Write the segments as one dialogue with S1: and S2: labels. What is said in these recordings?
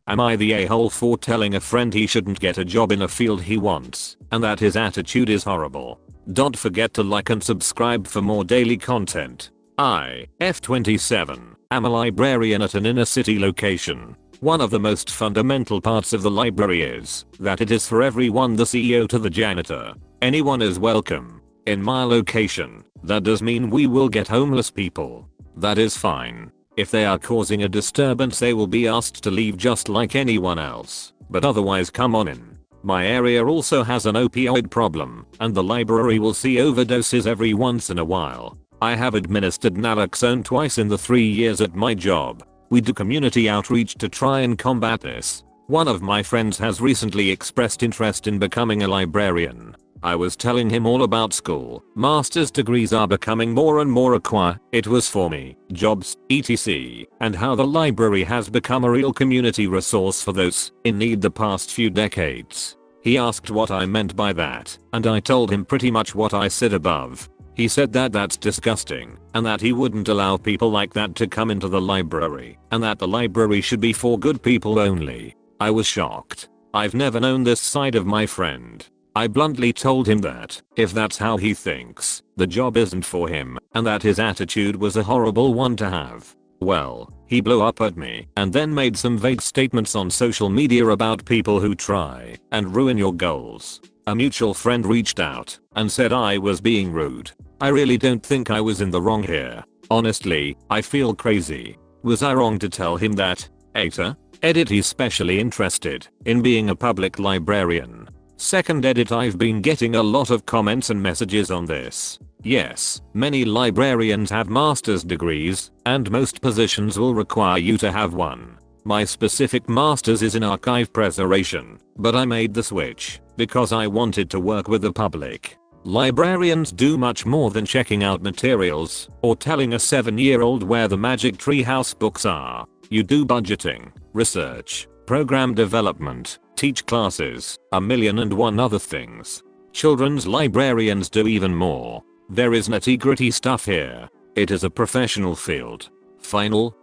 S1: Am I the a-hole for telling a friend he shouldn't get a job in a field he wants and that his attitude is horrible? Don't forget to like and subscribe for more daily content. I, F27, am a librarian at an inner city location. One of the most fundamental parts of the library is that it is for everyone, the CEO to the janitor. Anyone is welcome. In my location, that does mean we will get homeless people. That is fine. If they are causing a disturbance, they will be asked to leave just like anyone else. But otherwise, come on in. My area also has an opioid problem, and the library will see overdoses every once in a while. I have administered naloxone twice in the 3 years at my job. We do community outreach to try and combat this. One of my friends has recently expressed interest in becoming a librarian. I was telling him all about school. Master's degrees are becoming more and more required. It was for me, jobs, etc. and how the library has become a real community resource for those in need the past few decades. He asked what I meant by that, and I told him pretty much what I said above. He said that that's disgusting, and that he wouldn't allow people like that to come into the library, and that the library should be for good people only. I was shocked. I've never known this side of my friend. I bluntly told him that, if that's how he thinks, the job isn't for him, and that his attitude was a horrible one to have. Well, he blew up at me and then made some vague statements on social media about people who try and ruin your goals. A mutual friend reached out and said I was being rude. I really don't think I was in the wrong here. Honestly, I feel crazy. Was I wrong to tell him that? AITA? Edit. He's specially interested in being a public librarian. Second edit. I've been getting a lot of comments and messages on this. Yes, many librarians have master's degrees, and most positions will require you to have one. My specific master's is in archive preservation, but I made the switch because I wanted to work with the public. Librarians do much more than checking out materials or telling a 7-year-old where the Magic Tree House books are. You do budgeting, research, program development, teach classes, 1,000,001 other things. Children's librarians do even more. There is nitty-gritty stuff here. It is a professional field. Final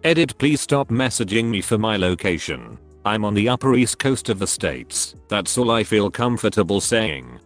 S1: edit. Please stop messaging me for my location. I'm on the Upper East Coast of the States. That's all I feel comfortable saying.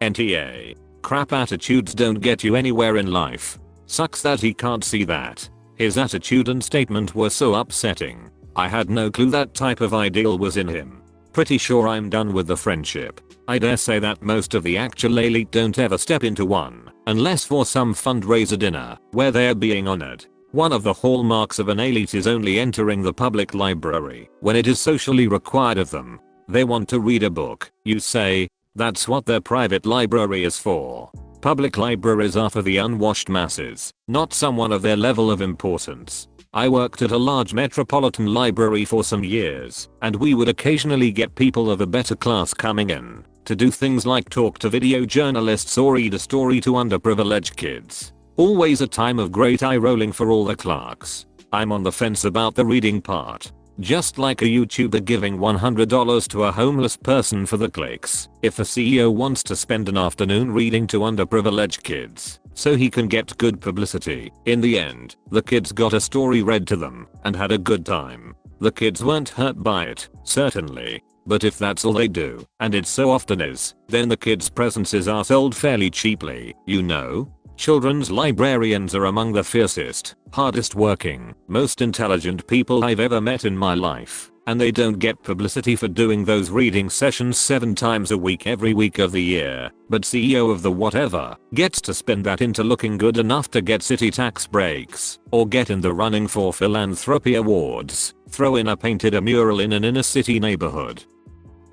S1: NTA. Crap attitudes don't get you anywhere in life. Sucks that he can't see that. His attitude and statement were so upsetting. I had no clue that type of ideal was in him. Pretty sure I'm done with the friendship. I dare say that most of the actual elite don't ever step into one, unless for some fundraiser dinner, where they're being honored. One of the hallmarks of an elite is only entering the public library when it is socially required of them. They want to read a book, you say. That's what their private library is for. Public libraries are for the unwashed masses, not someone of their level of importance. I worked at a large metropolitan library for some years, and we would occasionally get people of a better class coming in to do things like talk to video journalists or read a story to underprivileged kids. Always a time of great eye rolling for all the clerks. I'm on the fence about the reading part. Just like a YouTuber giving $100 to a homeless person for the clicks, if a CEO wants to spend an afternoon reading to underprivileged kids so he can get good publicity, in the end, the kids got a story read to them and had a good time. The kids weren't hurt by it, certainly. But if that's all they do, and it so often is, then the kids' presences are sold fairly cheaply, you know? Children's librarians are among the fiercest, hardest working, most intelligent people I've ever met in my life, and they don't get publicity for doing those reading sessions 7 times a week every week of the year, but CEO of the whatever gets to spend that into looking good enough to get city tax breaks, or get in the running for philanthropy awards, throw in a painted a mural in an inner city neighborhood.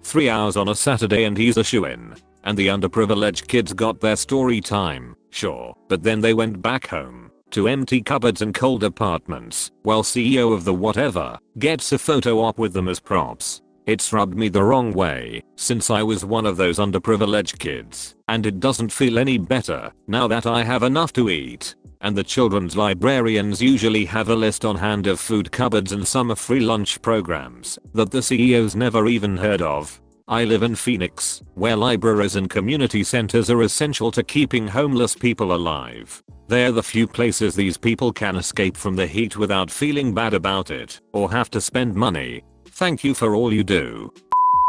S1: 3 hours on a Saturday and he's a shoo-in. And the underprivileged kids got their story time, sure, but then they went back home to empty cupboards and cold apartments, while CEO of the whatever gets a photo op with them as props. It's rubbed me the wrong way, since I was one of those underprivileged kids, and it doesn't feel any better now that I have enough to eat. And the children's librarians usually have a list on hand of food cupboards and summer free lunch programs that the CEOs never even heard of. I live in Phoenix, where libraries and community centers are essential to keeping homeless people alive. They're the few places these people can escape from the heat without feeling bad about it, or have to spend money. Thank you for all you do.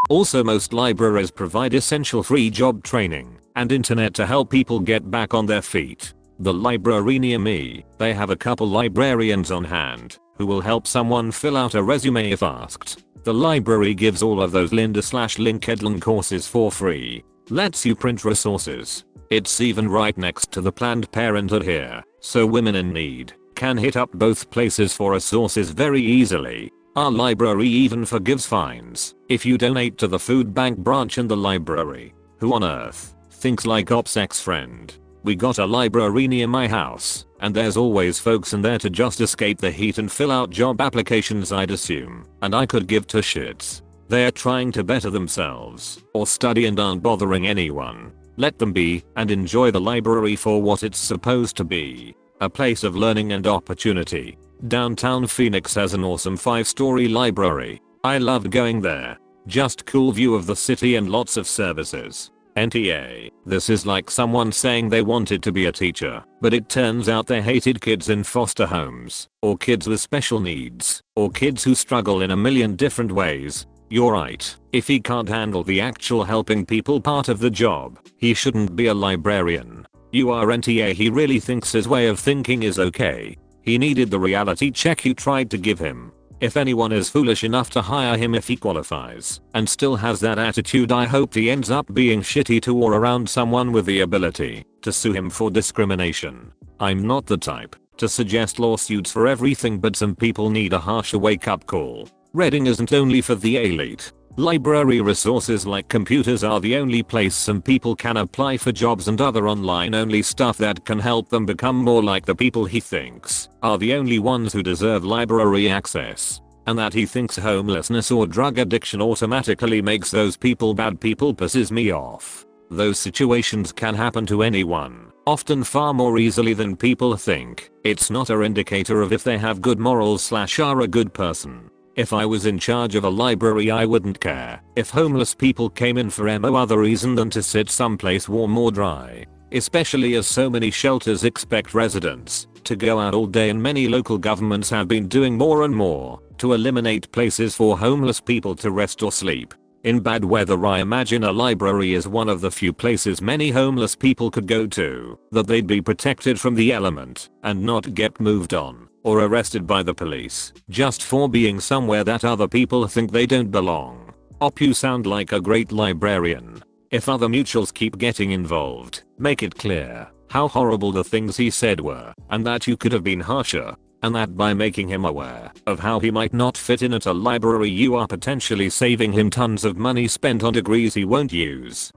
S1: Also, most libraries provide essential free job training and internet to help people get back on their feet. The library near me, they have a couple librarians on hand who will help someone fill out a resume if asked. The library gives all of those Lynda/LinkedIn courses for free. Lets you print resources. It's even right next to the Planned Parenthood here, so women in need can hit up both places for resources very easily. Our library even forgives fines if you donate to the food bank branch in the library. Who on earth thinks like Op's ex-friend? We got a library near my house, and there's always folks in there to just escape the heat and fill out job applications, I'd assume, and I could give two shits. They're trying to better themselves or study and aren't bothering anyone. Let them be and enjoy the library for what it's supposed to be. A place of learning and opportunity. Downtown Phoenix has an awesome 5-story library. I loved going there. Just cool view of the city and lots of services. NTA. This is like someone saying they wanted to be a teacher, but it turns out they hated kids in foster homes, or kids with special needs, or kids who struggle in a million different ways. You're right. If he can't handle the actual helping people part of the job, he shouldn't be a librarian. You are NTA. He really thinks his way of thinking is okay. He needed the reality check you tried to give him. If anyone is foolish enough to hire him if he qualifies and still has that attitude, I hope he ends up being shitty to or around someone with the ability to sue him for discrimination. I'm not the type to suggest lawsuits for everything, but some people need a harsher wake-up call. Reading isn't only for the elite. Library resources like computers are the only place some people can apply for jobs, and other online only stuff that can help them become more like the people he thinks are the only ones who deserve library access. And that he thinks homelessness or drug addiction automatically makes those people bad people pisses me off. Those situations can happen to anyone, often far more easily than people think. It's not an indicator of if they have good morals/are a good person. If I was in charge of a library, I wouldn't care if homeless people came in for no other reason than to sit someplace warm or dry. Especially as so many shelters expect residents to go out all day, and many local governments have been doing more and more to eliminate places for homeless people to rest or sleep. In bad weather, I imagine a library is one of the few places many homeless people could go to, that they'd be protected from the element and not get moved on or arrested by the police just for being somewhere that other people think they don't belong. Op, you sound like a great librarian. If other mutuals keep getting involved, make it clear how horrible the things he said were, and that you could have been harsher, and that by making him aware of how he might not fit in at a library, you are potentially saving him tons of money spent on degrees he won't use.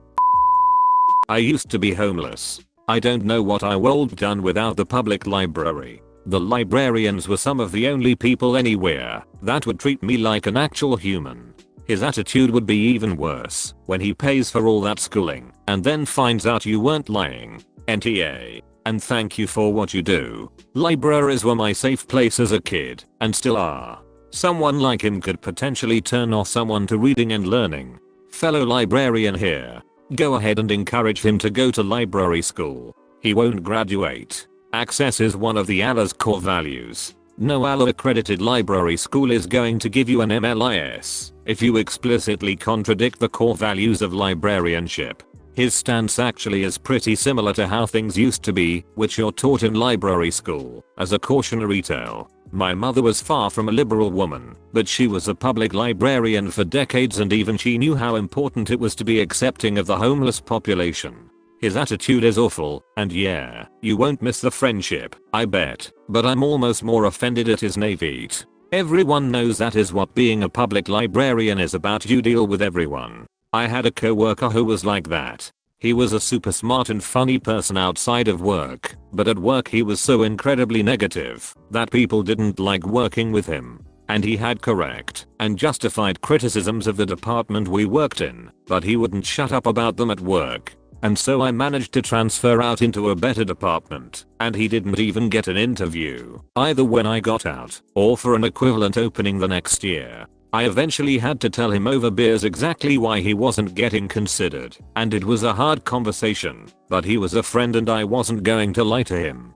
S1: I used to be homeless. I don't know what I would've done without the public library. The librarians were some of the only people anywhere that would treat me like an actual human. His attitude would be even worse when he pays for all that schooling and then finds out you weren't lying. NTA. And thank you for what you do. Libraries were my safe place as a kid, and still are. Someone like him could potentially turn off someone to reading and learning. Fellow librarian here. Go ahead and encourage him to go to library school. He won't graduate. Access is one of the ALA's core values. No ALA accredited library school is going to give you an MLIS if you explicitly contradict the core values of librarianship. His stance actually is pretty similar to how things used to be, which you're taught in library school. As a cautionary tale, my mother was far from a liberal woman, but she was a public librarian for decades, and even she knew how important it was to be accepting of the homeless population. His attitude is awful, and yeah, you won't miss the friendship, I bet, but I'm almost more offended at his naivete. Everyone knows that is what being a public librarian is about. You deal with everyone. I had a coworker who was like that. He was a super smart and funny person outside of work, but at work he was so incredibly negative that people didn't like working with him. And he had correct and justified criticisms of the department we worked in, but he wouldn't shut up about them at work. And so I managed to transfer out into a better department, and he didn't even get an interview, either when I got out or for an equivalent opening the next year. I eventually had to tell him over beers exactly why he wasn't getting considered, and it was a hard conversation, but he was a friend and I wasn't going to lie to him.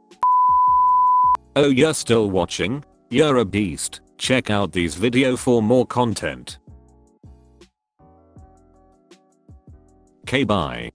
S1: Oh, you're still watching? You're a beast. Check out these video for more content. Okay, bye.